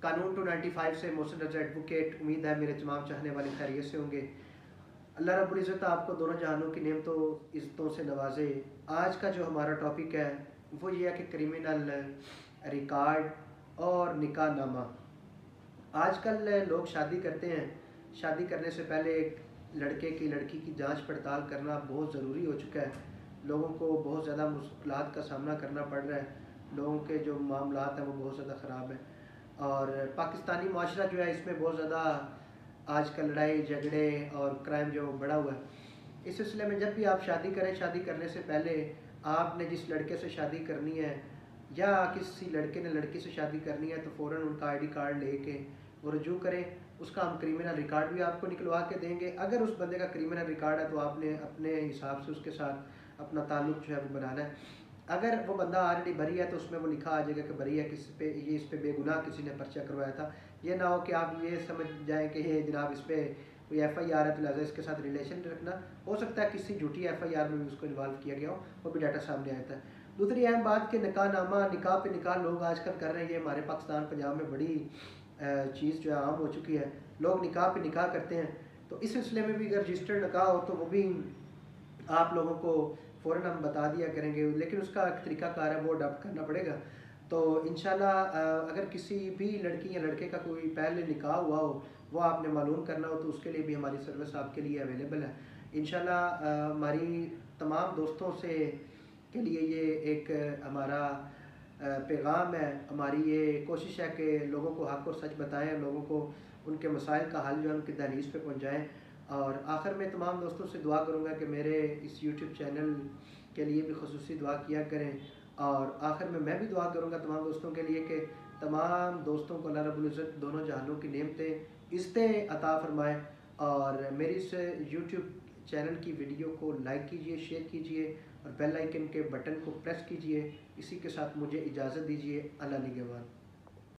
قانون 295 سے محسن رضا ایڈوکیٹ. امید ہے میرے تمام چاہنے والے خیریت سے ہوں گے. اللہ رب العزت آپ کو دونوں جہانوں کی نعمتوں عزتوں سے نوازے. آج کا جو ہمارا ٹاپک ہے وہ یہ ہے کہ کریمنل ریکارڈ اور نکاح نامہ. آج کل لوگ شادی کرتے ہیں، شادی کرنے سے پہلے ایک لڑکے کی لڑکی کی جانچ پڑتال کرنا بہت ضروری ہو چکا ہے. لوگوں کو بہت زیادہ مشکلات کا سامنا کرنا پڑ رہا ہے. لوگوں کے جو معاملات ہیں وہ بہت زیادہ خراب ہیں، اور پاکستانی معاشرہ جو ہے اس میں بہت زیادہ آج کل لڑائی جھگڑے اور کرائم جو بڑھا ہوا ہے. اس سلسلے میں جب بھی آپ شادی کریں، شادی کرنے سے پہلے آپ نے جس لڑکے سے شادی کرنی ہے یا کسی لڑکے نے لڑکی سے شادی کرنی ہے تو فوراً ان کا ID کارڈ لے کے وہ رجوع کریں. اس کا ہم کریمنل ریکارڈ بھی آپ کو نکلوا کے دیں گے. اگر اس بندے کا کریمنل ریکارڈ ہے تو آپ نے اپنے حساب سے اس کے ساتھ اپنا تعلق جو ہے وہ بنانا ہے. اگر وہ بندہ آلریڈی بری ہے تو اس میں وہ لکھا آ جائے گا کہ بری ہے، کسی پہ یہ اس پہ بے گناہ کسی نے پرچہ کروایا تھا. یہ نہ ہو کہ آپ یہ سمجھ جائیں کہ یہ جناب اس پہ کوئی FIR ہے تو لہٰذا اس کے ساتھ ریلیشن رکھنا. ہو سکتا ہے کسی جھوٹی FIR میں بھی اس کو انوالو کیا گیا ہو، وہ بھی ڈاٹا سامنے آتا ہے. دوسری اہم بات کہ نکاح نامہ، نکاح پہ نکاح لوگ آج کل کر رہے ہیں. یہ ہمارے پاکستان پنجاب میں بڑی چیز جو ہے عام ہو چکی ہے. لوگ نکاح پہ نکاح کرتے ہیں، تو اس سلسلے میں بھی اگر رجسٹرڈ نکاح ہو تو وہ بھی آپ لوگوں کو فوراً ہم بتا دیا کریں گے، لیکن اس کا ایک طریقہ کار ہے وہ اڈاپٹ کرنا پڑے گا. تو انشاءاللہ اگر کسی بھی لڑکی یا لڑکے کا کوئی پہلے نکاح ہوا ہو وہ آپ نے معلوم کرنا ہو تو اس کے لیے بھی ہماری سروس آپ کے لیے اویلیبل ہے. انشاءاللہ ہماری تمام دوستوں سے کے لیے یہ ایک ہمارا پیغام ہے. ہماری یہ کوشش ہے کہ لوگوں کو حق اور سچ بتائیں، لوگوں کو ان کے مسائل کا حل جو ہے ان کی دہلیز پہ پہنچائیں. اور آخر میں تمام دوستوں سے دعا کروں گا کہ میرے اس YouTube چینل کے لیے بھی خصوصی دعا کیا کریں. اور آخر میں بھی دعا کروں گا تمام دوستوں کے لیے کہ تمام دوستوں کو اللہ رب العزت دونوں جہانوں کی نعمتیں عزتیں عطا فرمائیں. اور میری اس YouTube چینل کی ویڈیو کو لائک کیجئے، شیئر کیجئے اور بیل آئیکن کے بٹن کو پریس کیجئے. اسی کے ساتھ مجھے اجازت دیجئے. اللہ نگہبان.